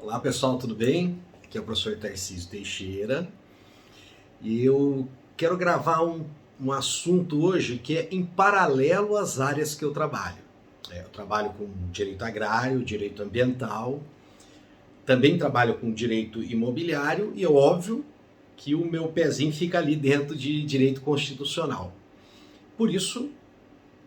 Olá pessoal, tudo bem? Aqui é o professor Tarcísio Teixeira e eu quero gravar um assunto hoje que é em paralelo às áreas que eu trabalho. Eu trabalho com direito agrário, direito ambiental, também trabalho com direito imobiliário e é óbvio que o meu pezinho fica ali dentro de direito constitucional. Por isso,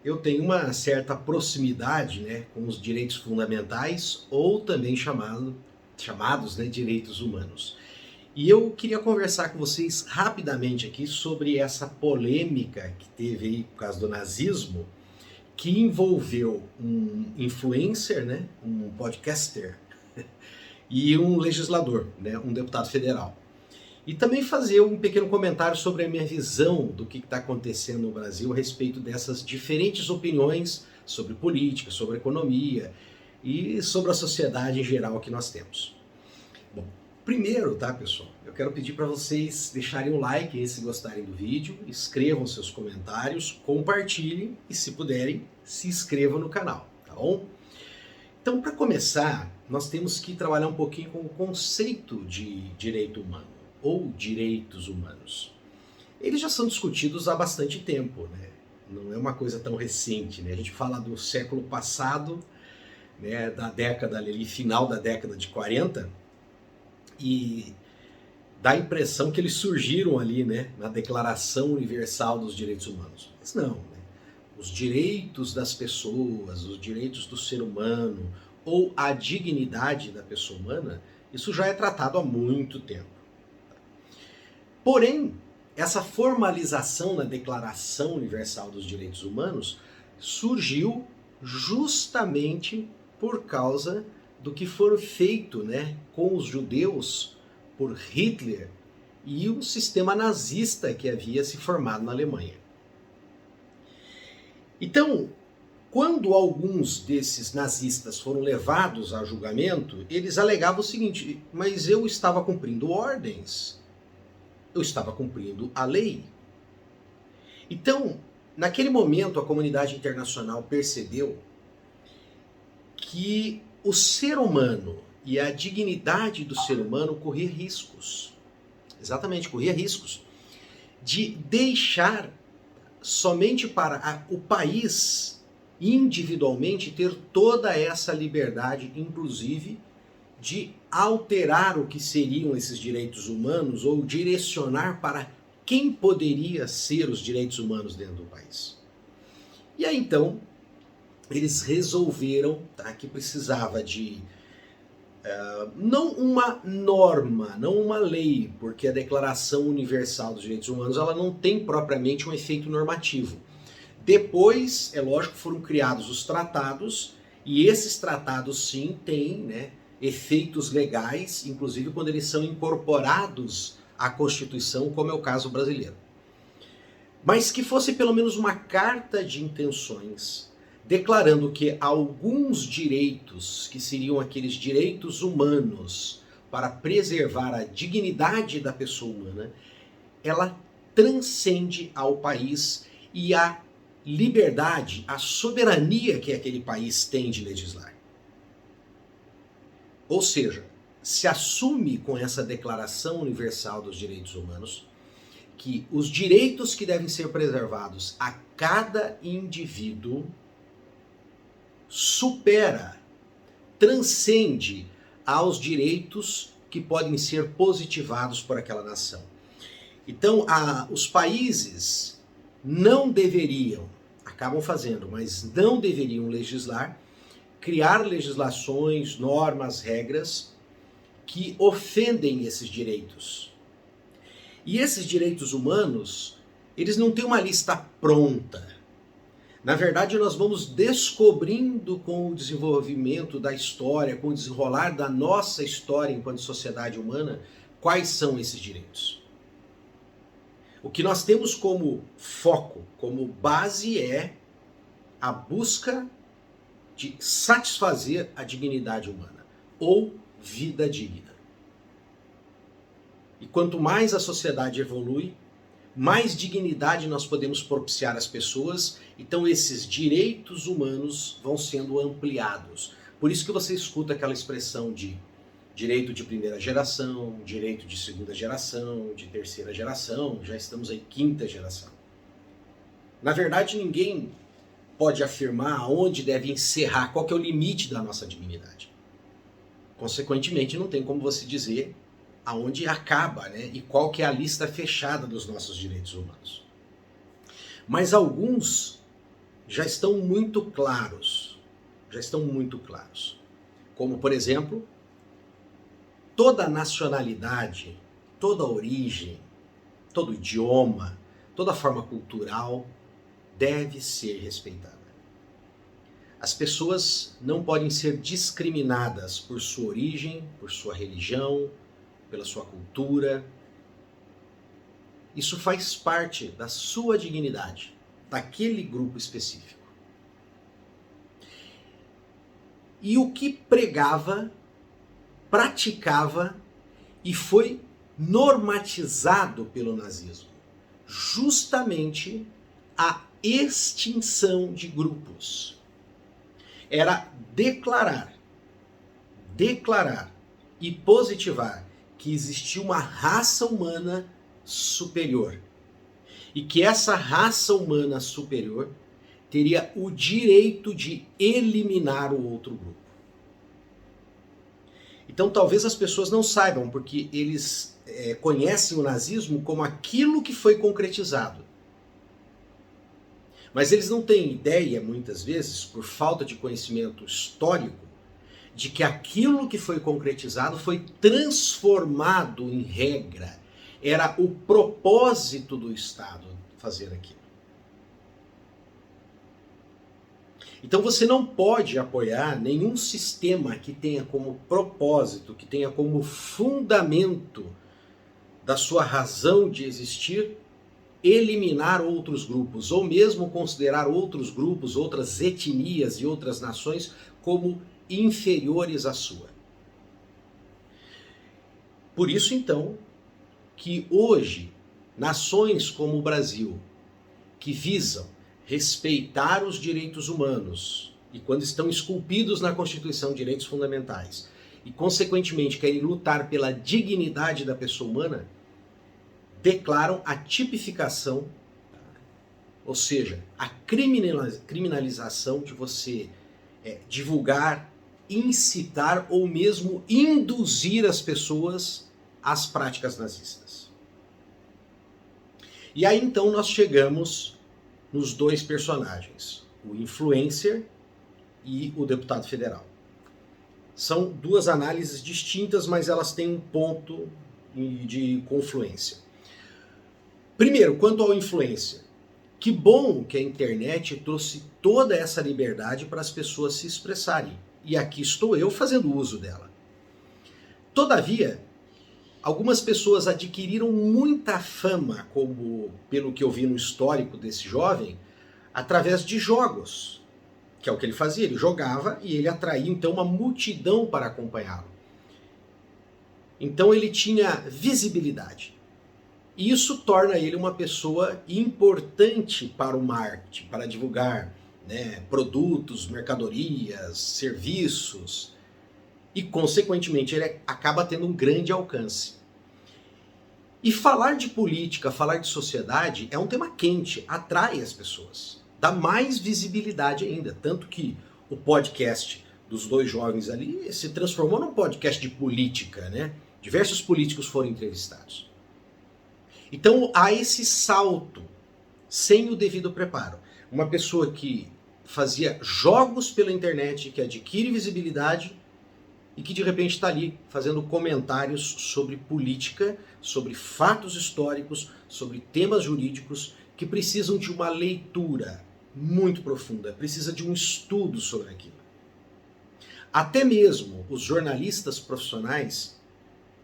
eu tenho uma certa proximidade, né, com os direitos fundamentais ou também chamados, né, direitos humanos. E eu queria conversar com vocês rapidamente aqui sobre essa polêmica que teve aí por causa do nazismo, que envolveu um influencer, né, um podcaster e um legislador, né, um deputado federal. E também fazer um pequeno comentário sobre a minha visão do que está acontecendo no Brasil a respeito dessas diferentes opiniões sobre política, sobre economia e sobre a sociedade em geral que nós temos. Bom, primeiro, tá, pessoal, eu quero pedir para vocês deixarem um like se gostarem do vídeo, escrevam seus comentários, compartilhem e, se puderem, se inscrevam no canal, tá bom? Então, para começar, nós temos que trabalhar um pouquinho com o conceito de direito humano ou direitos humanos. Eles já são discutidos há bastante tempo, né? Não é uma coisa tão recente, né? A gente fala do século passado, né, da década ali, final da década de 40, e dá a impressão que eles surgiram ali, né, na Declaração Universal dos Direitos Humanos. Mas não, né? Os direitos das pessoas, os direitos do ser humano ou a dignidade da pessoa humana, isso já é tratado há muito tempo. Porém, essa formalização na Declaração Universal dos Direitos Humanos surgiu justamente por causa do que foi feito, né, com os judeus por Hitler e o sistema nazista que havia se formado na Alemanha. Então, quando alguns desses nazistas foram levados a julgamento, eles alegavam o seguinte: mas eu estava cumprindo ordens, eu estava cumprindo a lei. Então, naquele momento, a comunidade internacional percebeu que o ser humano e a dignidade do ser humano corria riscos. Exatamente, corria riscos de deixar somente para o país individualmente ter toda essa liberdade, inclusive de alterar o que seriam esses direitos humanos ou direcionar para quem poderia ser os direitos humanos dentro do país. E aí então eles resolveram, tá, que precisava de não uma norma, não uma lei, porque a Declaração Universal dos Direitos Humanos ela não tem propriamente um efeito normativo. Depois, é lógico, foram criados os tratados, e esses tratados sim têm, né, efeitos legais, inclusive quando eles são incorporados à Constituição, como é o caso brasileiro. Mas que fosse pelo menos uma carta de intenções declarando que alguns direitos, que seriam aqueles direitos humanos para preservar a dignidade da pessoa humana, ela transcende ao país e a liberdade, a soberania que aquele país tem de legislar. Ou seja, se assume com essa Declaração Universal dos Direitos Humanos que os direitos que devem ser preservados a cada indivíduo supera, transcende aos direitos que podem ser positivados por aquela nação. Então, os países não deveriam, acabam fazendo, mas não deveriam legislar, criar legislações, normas, regras que ofendem esses direitos. E esses direitos humanos, eles não têm uma lista pronta. Na verdade, nós vamos descobrindo com o desenvolvimento da história, com o desenrolar da nossa história enquanto sociedade humana, quais são esses direitos. O que nós temos como foco, como base é a busca de satisfazer a dignidade humana, ou vida digna. E quanto mais a sociedade evolui, mais dignidade nós podemos propiciar às pessoas, então esses direitos humanos vão sendo ampliados. Por isso que você escuta aquela expressão de Direito de primeira geração, direito de segunda geração, de terceira geração, já estamos aí quinta geração. Na verdade, ninguém pode afirmar aonde deve encerrar, qual que é o limite da nossa dignidade. Consequentemente, não tem como você dizer aonde acaba, né? E qual que é a lista fechada dos nossos direitos humanos. Mas alguns já estão muito claros, como, por exemplo, toda nacionalidade, toda origem, todo idioma, toda forma cultural deve ser respeitada. As pessoas não podem ser discriminadas por sua origem, por sua religião, pela sua cultura. Isso faz parte da sua dignidade, daquele grupo específico. E o que pregava, praticava e foi normatizado pelo nazismo? Justamente a extinção de grupos. Era declarar e positivar que existia uma raça humana superior. E que essa raça humana superior teria o direito de eliminar o outro grupo. Então talvez as pessoas não saibam, porque eles conhecem o nazismo como aquilo que foi concretizado. Mas eles não têm ideia, muitas vezes, por falta de conhecimento histórico, de que aquilo que foi concretizado foi transformado em regra. Era o propósito do Estado fazer aquilo. Então você não pode apoiar nenhum sistema que tenha como propósito, que tenha como fundamento da sua razão de existir, eliminar outros grupos, ou mesmo considerar outros grupos, outras etnias e outras nações como inferiores à sua. Por isso, então, que hoje, nações como o Brasil, que visam respeitar os direitos humanos, e quando estão esculpidos na Constituição direitos fundamentais, e consequentemente querem lutar pela dignidade da pessoa humana, declaram a tipificação, ou seja, a criminalização de você divulgar, incitar ou mesmo induzir as pessoas às práticas nazistas. E aí então nós chegamos nos dois personagens, o influencer e o deputado federal. São duas análises distintas, mas elas têm um ponto de confluência. Primeiro, quanto ao influencer, que bom que a internet trouxe toda essa liberdade para as pessoas se expressarem. E aqui estou eu fazendo uso dela. Todavia, algumas pessoas adquiriram muita fama, como pelo que eu vi no histórico desse jovem, através de jogos, que é o que ele fazia. Ele jogava e ele atraía então uma multidão para acompanhá-lo. Então ele tinha visibilidade. E isso torna ele uma pessoa importante para o marketing, para divulgar, né, produtos, mercadorias, serviços. E, consequentemente, ele acaba tendo um grande alcance. E falar de política, falar de sociedade é um tema quente, atrai as pessoas, dá mais visibilidade ainda. Tanto que o podcast dos dois jovens ali se transformou num podcast de política, né? Diversos políticos foram entrevistados. Então há esse salto sem o devido preparo. Uma pessoa que fazia jogos pela internet, que adquire visibilidade e que de repente está ali fazendo comentários sobre política, sobre fatos históricos, sobre temas jurídicos que precisam de uma leitura muito profunda, precisa de um estudo sobre aquilo. Até mesmo os jornalistas profissionais,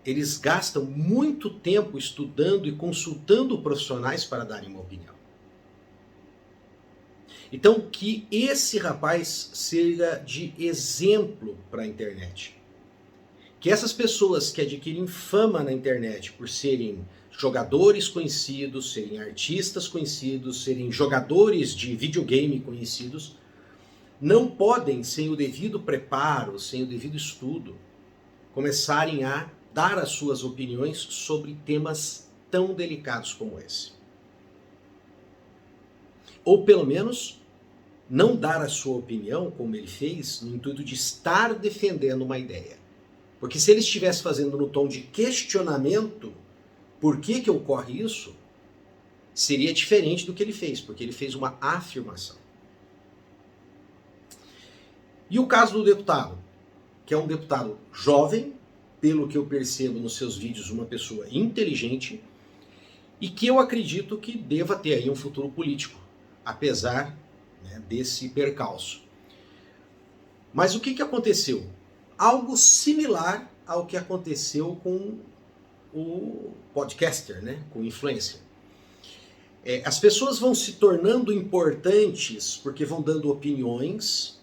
eles gastam muito tempo estudando e consultando profissionais para darem uma opinião. Então, que esse rapaz seja de exemplo para a internet. Que essas pessoas que adquirem fama na internet por serem jogadores conhecidos, serem artistas conhecidos, serem jogadores de videogame conhecidos, não podem, sem o devido preparo, sem o devido estudo, começarem a dar as suas opiniões sobre temas tão delicados como esse. Ou pelo menos não dar a sua opinião, como ele fez, no intuito de estar defendendo uma ideia. Porque se ele estivesse fazendo no tom de questionamento, por que ocorre isso? Seria diferente do que ele fez, porque ele fez uma afirmação. E o caso do deputado, que é um deputado jovem, pelo que eu percebo nos seus vídeos, uma pessoa inteligente, e que eu acredito que deva ter aí um futuro político, apesar, né, desse percalço. Mas o que aconteceu? Algo similar ao que aconteceu com o podcaster, né, com o influencer. As pessoas vão se tornando importantes porque vão dando opiniões,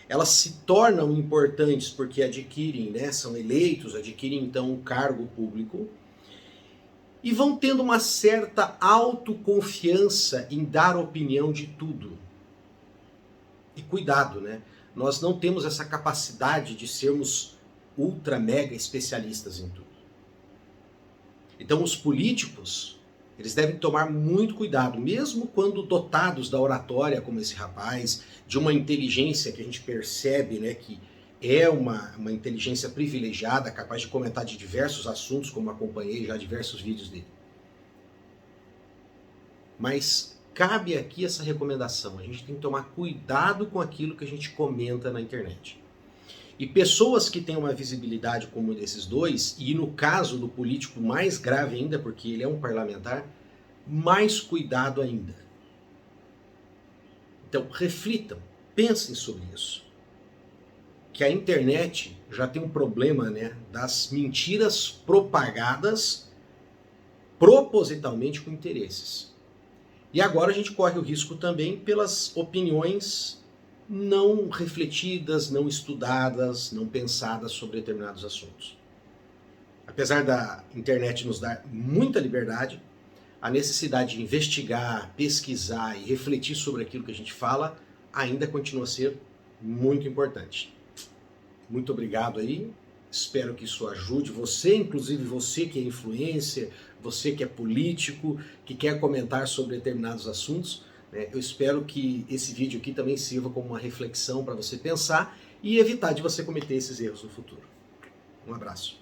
elas se tornam importantes porque adquirem, né, são eleitos, adquirem então um cargo público, e vão tendo uma certa autoconfiança em dar opinião de tudo. E cuidado, né? Nós não temos essa capacidade de sermos ultra mega especialistas em tudo. Então os políticos, eles devem tomar muito cuidado, mesmo quando dotados da oratória, como esse rapaz, de uma inteligência que a gente percebe, né, que é uma inteligência privilegiada, capaz de comentar de diversos assuntos, como acompanhei já diversos vídeos dele. Mas cabe aqui essa recomendação, a gente tem que tomar cuidado com aquilo que a gente comenta na internet. E pessoas que têm uma visibilidade como desses dois, e no caso do político mais grave ainda, porque ele é um parlamentar, mais cuidado ainda. Então reflitam, pensem sobre isso. Que a internet já tem um problema, né, das mentiras propagadas propositalmente com interesses. E agora a gente corre o risco também pelas opiniões não refletidas, não estudadas, não pensadas sobre determinados assuntos. Apesar da internet nos dar muita liberdade, a necessidade de investigar, pesquisar e refletir sobre aquilo que a gente fala ainda continua a ser muito importante. Muito obrigado aí, espero que isso ajude você, inclusive você que é influencer, você que é político, que quer comentar sobre determinados assuntos. Eu espero que esse vídeo aqui também sirva como uma reflexão para você pensar e evitar de você cometer esses erros no futuro. Um abraço.